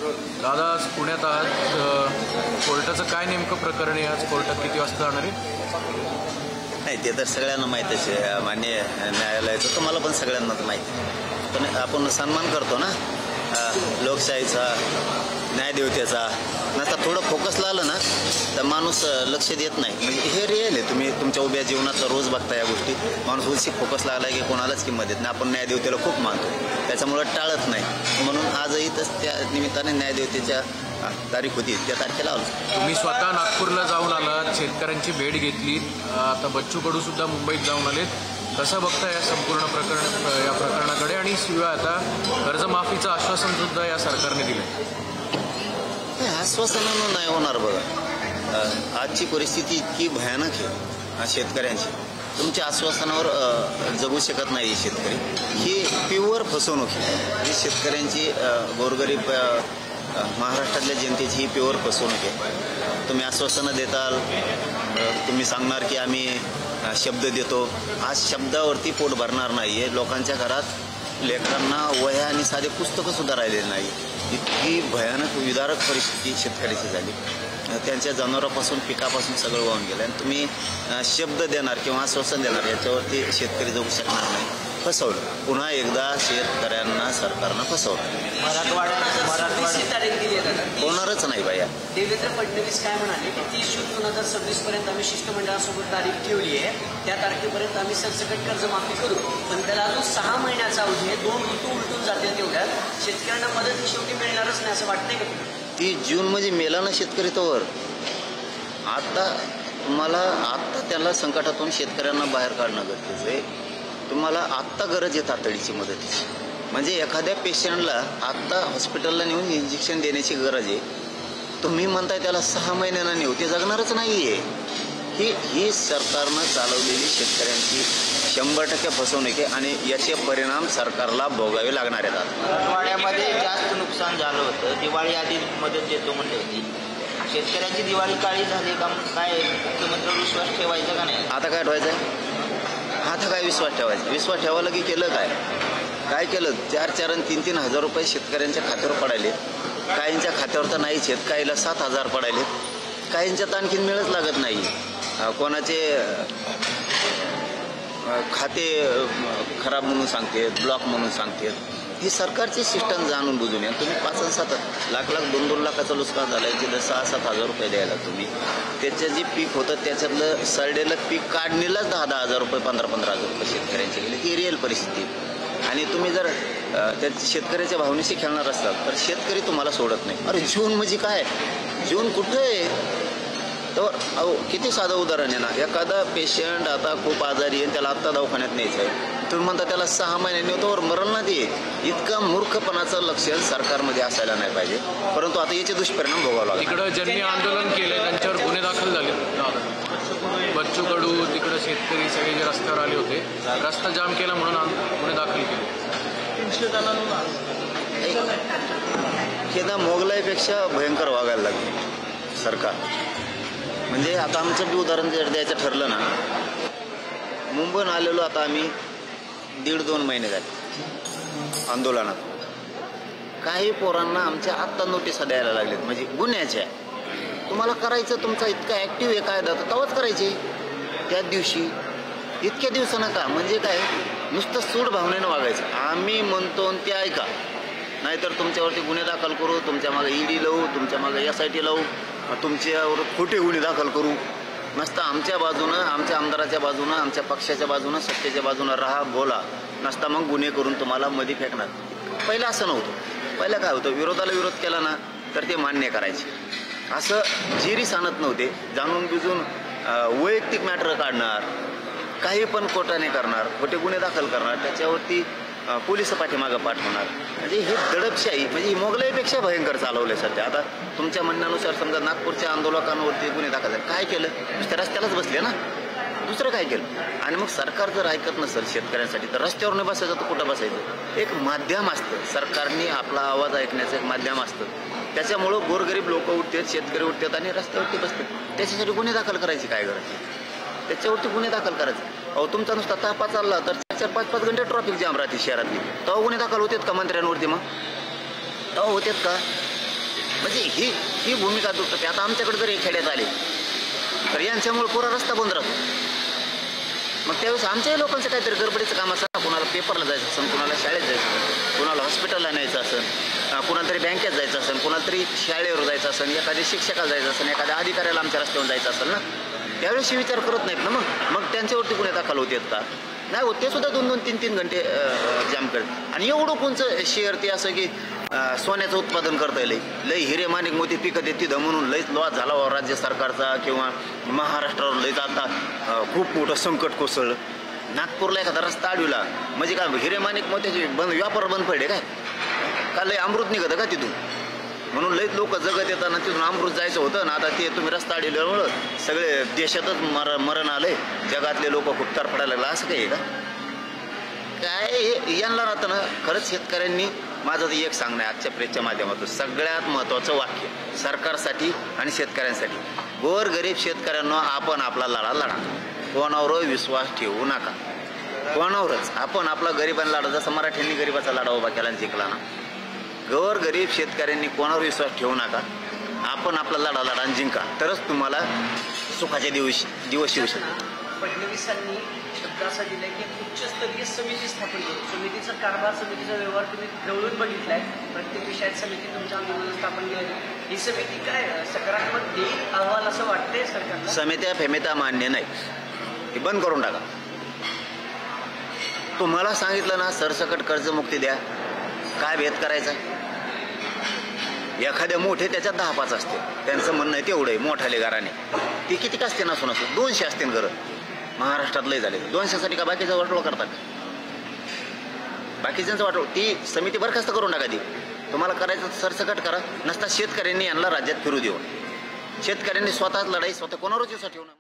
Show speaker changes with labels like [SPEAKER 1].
[SPEAKER 1] दादा आज पुण्यात आहात, कोर्टाचं काय नेमकं प्रकरण आहे? आज कोर्टात किती वाजता जाणार आहे?
[SPEAKER 2] नाही, ते तर सगळ्यांना माहीतच आहे. मान्य न्यायालयाचं तर मला पण सगळ्यांनाच माहिती आहे. पण आपण सन्मान करतो ना लोकशाहीचा, न्यायदेवतेचा. नंतर थोडं फोकस लागलं ना तर माणूस लक्ष देत नाही. म्हणजे हे रिअल आहे. तुम्ही तुमच्या उभ्या जीवनातला रोज बघता या गोष्टी. माणूस उलशी फोकस लागला की कोणालाच किंमत देत नाही. आपण न्यायदेवतेला खूप मानतो, त्याच्यामुळं टाळत नाही. म्हणून आजही तर त्या निमित्ताने न्यायदेवतेच्या तारीख होती त्या तारखेला आलो.
[SPEAKER 1] तुम्ही स्वतः नागपूरला जाऊन आलात, शेतकऱ्यांची भेट घेतली, आता बच्चू कडू सुद्धा मुंबईत जाऊन आलेत. कसं बघता या संपूर्ण या प्रकरणाकडे? आणि शिवाय आता कर्जमाफीचं आश्वासन सुद्धा या सरकारने दिलं.
[SPEAKER 2] आश्वासनानं नाही होणार बघा. आजची परिस्थिती इतकी भयानक आहे शेतकऱ्यांची. तुमच्या आश्वासनावर जगू शकत नाही शेतकरी. ही प्युअर फसवणूक आहे. ही शेतकऱ्यांची गोरगरीब महाराष्ट्रातल्या जनतेची ही प्युअर फसवणूक आहे. तुम्ही आश्वासनं देताल, तुम्ही सांगणार की आम्ही शब्द देतो. आज शब्दावरती पोट भरणार नाही आहे. लोकांच्या घरात लेकरांना वह्या आणि साधे पुस्तकं सुद्धा राहिलेली नाही. इतकी भयानक विदारक परिस्थिती शेतकऱ्याची झाली. त्यांच्या जनावरापासून पिकापासून सगळं वाहून गेलं. आणि तुम्ही शब्द देणार किंवा आश्वासन देणार याच्यावरती शेतकरी जगू शकणार नाही. फसवलं, पुन्हा एकदा शेतकऱ्यांना सरकारनं फसवलं. होणारच नाही बाया.
[SPEAKER 3] देवेंद्र फडणवीस काय म्हणाले की 30 जून 2026 पर्यंत आम्ही शिष्टमंडळासोबत तारीख ठेवली आहे. त्या तारखेपर्यंत आम्ही सरसकट कर्जमाफी करू. पण त्याला अजून 6 महिन्याचा अवधी आहे. 2 ऋतू उलटून जातील. तेवढ्यात शेतकऱ्यांना मदत ही शेवटी मिळणारच नाही असं वाटतंय का?
[SPEAKER 2] 30 जून म्हणजे मेला ना शेतकरी तोवर. आता त्याला संकटातून शेतकऱ्यांना बाहेर काढणं गरजेचं आहे. तुम्हाला आत्ता गरज आहे तातडीची मदतीची. म्हणजे एखाद्या पेशंटला आत्ता हॉस्पिटलला नेऊन इंजेक्शन देण्याची गरज आहे. तुम्ही म्हणताय त्याला 6 महिन्यांना नेऊ, ते जगणारच नाही आहे. ही सरकारनं चालवलेली शेतकऱ्यांची 100% फसवणूक आहे. आणि याचे परिणाम सरकारला भोगावे लागणार आहेत.
[SPEAKER 4] मराठवाड्यामध्ये जास्त नुकसान झालं होतं. दिवाळी आधी मदत देतो म्हणते होती. शेतकऱ्यांची दिवाळी काळी झाली का? काय मुख्यमंत्र्यांवर विश्वास ठेवायचा का नाही?
[SPEAKER 2] आता काय ठेवायचं? आता काय विश्वास ठेवायचा? विश्वास ठेवायला की केलं काय केलं? 4-4 आणि 3-3 हजार रुपये शेतकऱ्यांच्या खात्यावर पडायले. काहींच्या खात्यावर तर नाहीच आहेत. काहीला 7,000 पडायले. काहींच्यात आणखीन मिळच लागत नाही. कोणाचे खाते खराब म्हणून सांगतात, ब्लॉक म्हणून सांगतात. ही सरकारची सिस्टम जाणून बुजून या. तुम्ही 5 आणि 7 लाख 2-2 लाखाचं नुकसान झालं आहे. तिथं 6-7 हजार रुपये द्यायला तुम्ही. त्याचं जे पीक होतं त्याच्यातलं सडलेलं पीक काढणीलाच 10-10 हजार रुपये, 15-15 हजार रुपये शेतकऱ्यांचे गेले. ही रिअल परिस्थिती. आणि तुम्ही जर त्या शेतकऱ्याच्या भावनेशी खेळणार असाल तर शेतकरी तुम्हाला सोडत नाही. अरे जून म्हणजे काय? जून कुठं आहे? तर किती साधं उदाहरण आहे ना. एखादा पेशंट आता खूप आजारी आहे, त्याला आत्ता दवाखान्यात न्यायचं आहे. तुम्ही म्हणता त्याला 6 महिन्यांनी होतं मरण ना. ते इतका मूर्खपणाचं लक्षण सरकारमध्ये असायला नाही पाहिजे. परंतु आता याचे दुष्परिणाम भोगावं लागले.
[SPEAKER 1] तिकडं ज्यांनी आंदोलन केलं त्यांच्यावर गुन्हे दाखल झाले. बच्चू कडू, तिकडं शेतकरी सगळे जे रस्त्यावर आले होते, रस्ता जाम केला म्हणून गुन्हे दाखल केले. 300 जणांना
[SPEAKER 2] केदा मोगलाईपेक्षा भयंकर वागायला लागले सरकार. म्हणजे आता आमचं बी उदाहरण जर द्यायचं ठरलं ना, मुंबईहून आलेलो आता आम्ही 1.5-2 महिने झाले आंदोलनात. काही पोरांना आमच्या आत्ता नोटिसा द्यायला लागलेत, म्हणजे गुन्ह्याच्या. तुम्हाला करायचं, तुमचा इतका ॲक्टिव्ह आहे कायदा तर तेव्हाच करायचे त्याच दिवशी. इतक्या दिवसानं का? म्हणजे काय नुसतं सूड भावनेनं वागायचं. आम्ही म्हणतो ते ऐका, नाहीतर तुमच्यावरती गुन्हे दाखल करू, तुमच्या मागे ED लावू, तुमच्या मागे SIT लावू, तुमच्यावर खोटे गुन्हे दाखल करू. नसतं आमच्या बाजूनं, आमच्या आमदाराच्या बाजूनं, आमच्या पक्षाच्या बाजूनं, सत्तेच्या बाजूनं राहा, बोला. नसता मग गुन्हे करून तुम्हाला मध्ये फेकणार. पहिलं असं नव्हतं. पहिलं काय होतं? विरोधाला विरोध केला ना तर ते मान्य करायचे. असं जिरी सांगत नव्हते. जाणून बुजून वैयक्तिक मॅटर काढणार, काही पण कोर्टाने करणार, खोटे गुन्हे दाखल करणार, त्याच्यावरती पोलिस पाठीमागं पाठवणार. म्हणजे ही दडपशाही, म्हणजे ही मोगलाईपेक्षा भयंकर चालवले सध्या. आता तुमच्या म्हणण्यानुसार समजा नागपूरच्या आंदोलकांवरती गुन्हे दाखल झाले. काय केलं? नुसत्या रस्त्यालाच बसले ना, दुसरं काय केलं? आणि मग सरकार जर ऐकत नसेल शेतकऱ्यांसाठी तर रस्त्यावर नाही बसायचं तर कुठं बसायचं? एक माध्यम असतं, सरकारने आपला आवाज ऐकण्याचं एक माध्यम असतं. त्याच्यामुळं गोरगरीब लोक उठतात, शेतकरी उठतात आणि रस्त्यावरती बसतात. त्याच्यासाठी गुन्हे दाखल करायची काय गरज? त्याच्यावरती गुन्हे दाखल करायचे. अहो तुमचा नुसता तापा चालला तर 4-5 घंटे ट्रॉफिक जाम राहते शहरातली. तेव्हा गुन्हे दाखल होतात का मंत्र्यांवरती? मग तेव्हा होतात का? म्हणजे ही भूमिका दुटते. आता आमच्याकडे जर हे खेड्यात आले तर यांच्यामुळे पुरा रस्ता बंद राहतो. मग त्यावेळेस आमच्याही लोकांचं काहीतरी गडबडीचं काम असतं. कुणाला पेपरला जायचं असेल, कुणाला शाळेत जायचं असेल, कुणाला हॉस्पिटलला न्यायचं असेल, कुणाला तरी बँकेत जायचं असेल, कुणाला तरी शाळेवर जायचं असेल, एखाद्या शिक्षकाला जायचं असेल, एखाद्या अधिकाऱ्याला आमच्या रस्त्यावर जायचं असेल ना, त्यावेळेस विचार करत नाहीत ना. मग त्यांच्यावरती गुन्हे दाखल होतात का? नाही होत. ते सुद्धा 2-2, 3-3 घंटे जाम करत. आणि एवढं कोणचं शहर ते असं की सोन्याचं उत्पादन करता येईल, लई हिरे माणिक मोती पिकत येत तिथं म्हणून लईच लॉस झाला राज्य सरकारचा किंवा महाराष्ट्रावर लईच आता खूप मोठं संकट कोसळलं. नागपूरला एखादा रस्ता अडविला म्हणजे काय हिरे माणिक मोत्याचे व्यापार बंद पडले काय? का लई अमृत निघतं का तिथून? म्हणून लईच लोक जगत येताना तिथून अमृत जायचं होतं ना. आता ते तुम्ही रस्ता अडविल्यामुळं सगळे देशातच मरण आलंय. जगातले लोक खूप तरफडायला लागला. असं काही आहे का? काय यांना राहतं ना. खरंच शेतकऱ्यांनी माझं एक सांगणं आहे आजच्या प्रेसच्या माध्यमातून, सगळ्यात महत्त्वाचं वाक्य सरकारसाठी आणि शेतकऱ्यांसाठी, गोरगरीब शेतकऱ्यांना आपण आपला लढा. कोणावर विश्वास ठेवू नका. कोणावरच आपण आपला गरिबांना लढा. जसं मराठ्यांनी गरिबाचा लढा उभा केला आणि जिंकला ना. गोरगरीब शेतकऱ्यांनी कोणावर विश्वास ठेवू नका. आपण आपला लढा आणि जिंका, तरच तुम्हाला सुखाचे दिवस येऊ शकतात.
[SPEAKER 3] फडणवीसांनी शब्द असा दिलाय की उच्चस्तरीय समिती स्थापन करू. समितीचा कारभार, समितीचा व्यवहार तुम्ही जवळून बघितलाय. प्रत्येक विषयात समिती तुमच्या आंदोलनात स्थापन केली. ही समिती काय सकारात्मक देईल अहवाल असं वाटतंय सरकारला?
[SPEAKER 2] समित्या फेमित्या मान्य नाही, हे बंद करून टाका. तुम्हाला सांगितलं ना सरसकट कर्जमुक्ती द्या. काय भेद करायचा? एखाद्या मोठे त्याच्यात 10-5 असते. त्यांचं म्हणणं आहे तेवढं आहे मोठाले घराने. ती किती असते नसून 200 असते घरं महाराष्ट्रात लय झाले. 200साठी का बाकीचा वाटोळा करतात? बाकीच्यांचं वाटोळ. ती समिती बरखास्त करून टाका. ती तुम्हाला करायचं सरसकट करा. नसता शेतकऱ्यांनी यांना राज्यात फिरू देऊ. शेतकऱ्यांनी स्वतःच लढाई स्वतः कोणावरच विश्वास ठेवू नये.